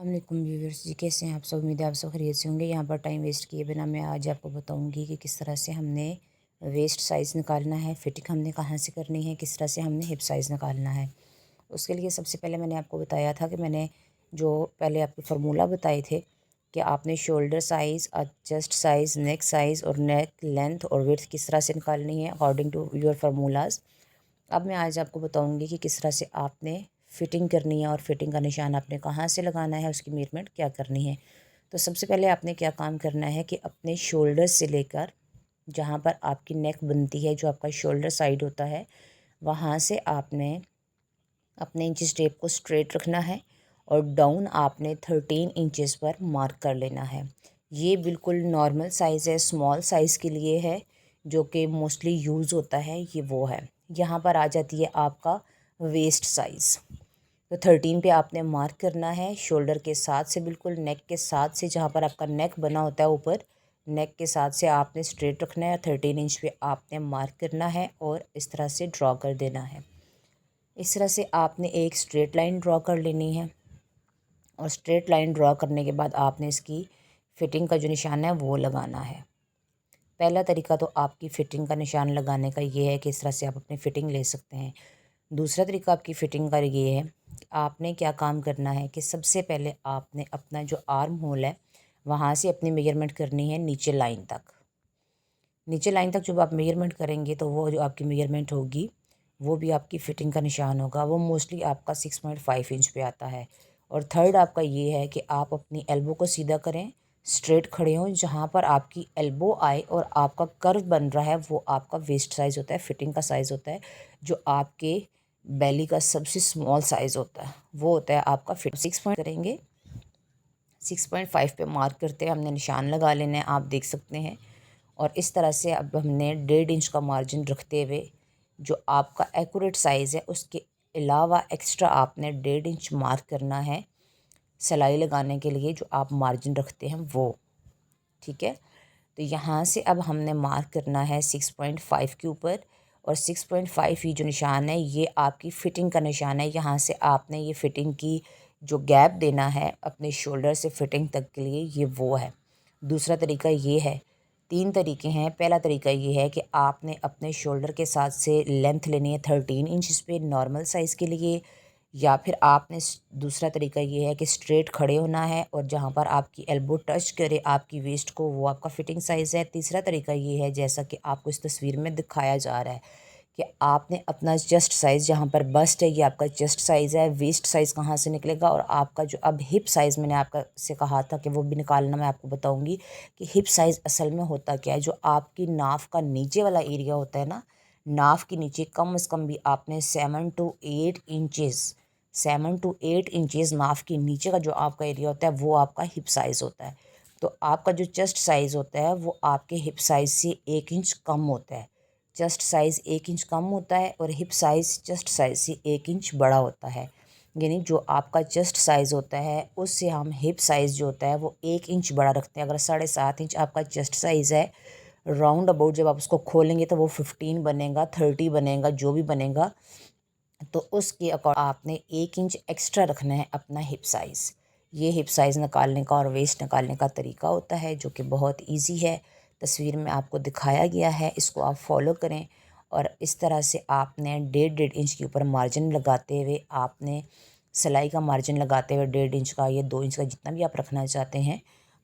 अस्सलामुअलैकुम व्यूअर्स जी, कैसे हैं आप सब। उम्मीद है आप सब खैरियत से होंगे। यहाँ पर टाइम वेस्ट किए बिना मैं आज आपको बताऊंगी कि किस तरह से हमने वेस्ट साइज़ निकालना है, फिटिंग हमने कहाँ से करनी है, किस तरह से हमने हिप साइज़ निकालना है। उसके लिए सबसे पहले मैंने आपको बताया था कि मैंने जो पहले आपको फार्मूला बताए थे कि आपने shoulder size, chest size, neck size और नेक लेंथ और विड्थ किस तरह से निकालनी है अकॉर्डिंग टू योर फार्मूलाज़। अब मैं आज आपको बताऊंगी कि किस तरह से आपने फ़िटिंग करनी है और फिटिंग का निशान आपने कहाँ से लगाना है, उसकी मेजरमेंट क्या करनी है। तो सबसे पहले आपने क्या काम करना है कि अपने शोल्डर से लेकर जहाँ पर आपकी नेक बनती है, जो आपका शोल्डर साइड होता है, वहाँ से आपने अपने इंच टेप को स्ट्रेट रखना है और डाउन आपने 13 इंचेस पर मार्क कर लेना है। ये बिल्कुल नॉर्मल साइज़ है, स्मॉल साइज़ के लिए है, जो कि मोस्टली यूज़ होता है, ये वो है। यहाँ पर आ जाती है आपका वेस्ट साइज़। तो 13 पे आपने मार्क करना है, शोल्डर के साथ से बिल्कुल नेक के साथ से, जहाँ पर आपका नेक बना होता है ऊपर, नेक के साथ से आपने स्ट्रेट रखना है। 13 इंच पे आपने मार्क करना है और इस तरह से ड्रॉ कर देना है। इस तरह से आपने एक स्ट्रेट लाइन ड्रॉ कर लेनी है और स्ट्रेट लाइन ड्रॉ करने के बाद आपने इसकी फ़िटिंग का जो निशान है वो लगाना है। पहला तरीका तो आपकी फ़िटिंग का निशान लगाने का ये है कि इस तरह से आप अपनी फ़िटिंग ले सकते हैं। दूसरा तरीका आपकी फ़िटिंग का ये है कि आपने क्या काम करना है कि सबसे पहले आपने अपना जो आर्म होल है वहाँ से अपनी मेजरमेंट करनी है नीचे लाइन तक। नीचे लाइन तक जब आप मेजरमेंट करेंगे तो वो जो आपकी मेजरमेंट होगी वो भी आपकी फ़िटिंग का निशान होगा। वो मोस्टली आपका 6.5 इंच पे आता है। और थर्ड आपका ये है कि आप अपनी एल्बो को सीधा करें, स्ट्रेट खड़े हों, जहाँ पर आपकी एल्बो आए और आपका कर्व बन रहा है वो आपका वेस्ट साइज़ होता है, फ़िटिंग का साइज़ होता है। जो आपके बेली का सबसे स्मॉल साइज़ होता है वो होता है आपका फिट। 6 पॉइंट करेंगे, 6.5 पे मार्क करते हैं हमने निशान लगा लेना है, आप देख सकते हैं। और इस तरह से अब हमने 1.5 इंच का मार्जिन रखते हुए जो आपका एक्यूरेट साइज़ है उसके अलावा एक्स्ट्रा आपने 1.5 इंच मार्क करना है सिलाई लगाने के लिए, जो आप मार्जिन रखते हैं वो। ठीक है, तो यहाँ से अब हमने मार्क करना है 6.5 के ऊपर। और 6.5 ही जो निशान है ये आपकी फ़िटिंग का निशान है। यहाँ से आपने ये फ़िटिंग की जो गैप देना है अपने शोल्डर से फ़िटिंग तक के लिए, ये वो है। दूसरा तरीका ये है, 3 तरीके हैं। पहला तरीका ये है कि आपने अपने शोल्डर के साथ से लेंथ लेनी है 13 इंच पे नॉर्मल साइज़ के लिए, या फिर आपने दूसरा तरीका ये है कि स्ट्रेट खड़े होना है और जहाँ पर आपकी एल्बो टच करे आपकी वेस्ट को वो आपका फ़िटिंग साइज़ है। तीसरा तरीका ये है, जैसा कि आपको इस तस्वीर में दिखाया जा रहा है, कि आपने अपना चेस्ट साइज़, जहाँ पर बस्ट है ये आपका चेस्ट साइज़ है, वेस्ट साइज़ कहाँ से निकलेगा। और आपका जो अब हिप साइज़ मैंने आपका से कहा था कि वो भी निकालना मैं आपको बताऊँगी कि हिप साइज़ असल में होता क्या है। जो आपकी नाफ का नीचे वाला एरिया होता है ना, नाफ के नीचे कम से कम भी आपने 7 to 8 इंचेस नाफ के नीचे का जो आपका एरिया होता है वो आपका हिप साइज़ होता है। तो आपका जो चेस्ट साइज़ होता है वो आपके हिप साइज़ से 1 इंच कम होता है। चेस्ट साइज़ 1 इंच कम होता है और हिप साइज़ चेस्ट साइज़ से 1 इंच बड़ा होता है। यानी जो आपका चेस्ट साइज़ होता है उससे हम हिप साइज़ जो होता है वो 1 इंच बड़ा रखते हैं। अगर 7.5 इंच आपका चेस्ट साइज़ है, राउंड अबाउट जब आप उसको खोलेंगे तो वो 15 बनेगा, 30 बनेगा, जो भी बनेगा। तो उसके अकॉर्डिंग आपने 1 इंच एक्स्ट्रा रखना है अपना हिप साइज़। ये हिप साइज़ निकालने का और वेस्ट निकालने का तरीका होता है, जो कि बहुत इजी है। तस्वीर में आपको दिखाया गया है, इसको आप फॉलो करें। और इस तरह से आपने 1.5 इंच के ऊपर मार्जिन लगाते हुए, आपने सिलाई का मार्जिन लगाते हुए 1.5 इंच का या 2 इंच का जितना भी आप रखना चाहते हैं,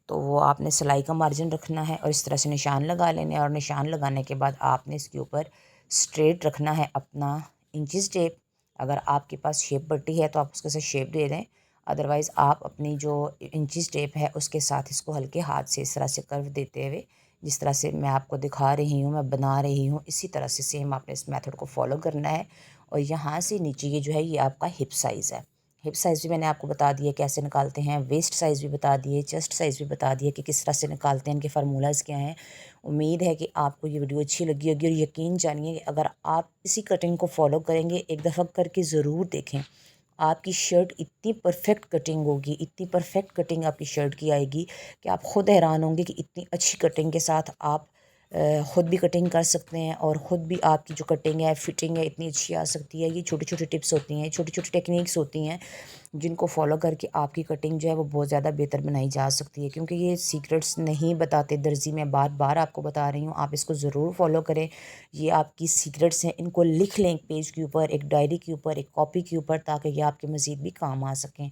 तो वो आपने सिलाई का मार्जिन रखना है और इस तरह से निशान लगा लेने हैं। और निशान लगाने के बाद आपने इसके ऊपर स्ट्रेट रखना है अपना इंचिस टेप। अगर आपके पास शेप पट्टी है तो आप उसके साथ शेप दे दें, अदरवाइज़ आप अपनी जो इंचिस टेप है उसके साथ इसको हल्के हाथ से इस तरह से कर्व देते हुए, जिस तरह से मैं आपको दिखा रही हूँ, मैं बना रही हूँ, इसी तरह से सेम आपने इस मेथड को फॉलो करना है। और यहाँ से नीचे ये जो है ये आपका हिप साइज़ है। हिप साइज़ भी मैंने आपको बता दिया कैसे निकालते हैं, वेस्ट साइज़ भी बता दिए, चेस्ट साइज़ भी बता दिए कि किस तरह से निकालते हैं, इनके फार्मूलाज़ क्या हैं। उम्मीद है कि आपको ये वीडियो अच्छी लगी होगी और यकीन जानिए कि अगर आप इसी कटिंग को फॉलो करेंगे, एक दफ़ा करके ज़रूर देखें, आपकी शर्ट इतनी परफेक्ट कटिंग होगी, इतनी परफेक्ट कटिंग आपकी शर्ट की आएगी कि आप ख़ुद हैरान होंगे कि इतनी अच्छी कटिंग के साथ आप ख़ुद भी कटिंग कर सकते हैं और ख़ुद भी आपकी जो कटिंग है फिटिंग है इतनी अच्छी आ सकती है। ये छोटी छोटी टिप्स होती हैं, छोटी छोटी टेक्निक्स होती हैं जिनको फॉलो करके आपकी कटिंग जो है वो बहुत ज़्यादा बेहतर बनाई जा सकती है। क्योंकि ये सीक्रेट्स नहीं बताते दर्जी, मैं बार बार आपको बता रही हूँ, आप इसको ज़रूर फॉलो करें। ये आपकी सीक्रेट्स हैं, इनको लिख लें एक पेज के ऊपर, एक डायरी के ऊपर, एक कॉपी के ऊपर, ताकि ये आपके मज़ीद भी काम आ सकें।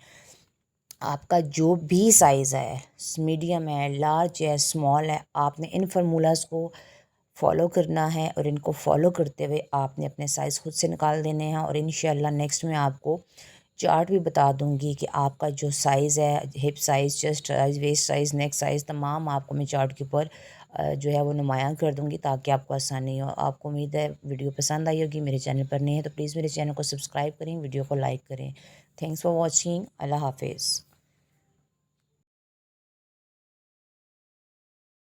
आपका जो भी साइज़ है, मीडियम है, लार्ज है, स्मॉल है, आपने इन फार्मूलाज़ को फॉलो करना है और इनको फॉलो करते हुए आपने अपने साइज़ खुद से निकाल देने हैं। और इंशाल्लाह नेक्स्ट में आपको चार्ट भी बता दूंगी कि आपका जो साइज़ है, hip size, chest size, waist size, neck size, तमाम आपको मैं चार्ट के ऊपर जो है वो नुमायाँ कर दूंगी ताकि आपको आसानी हो। आपको उम्मीद है वीडियो पसंद आई होगी। मेरे चैनल पर नहीं है तो प्लीज़ मेरे चैनल को सब्सक्राइब करें, वीडियो को लाइक करें। Thanks for watching. अल्लाह हाफिज़।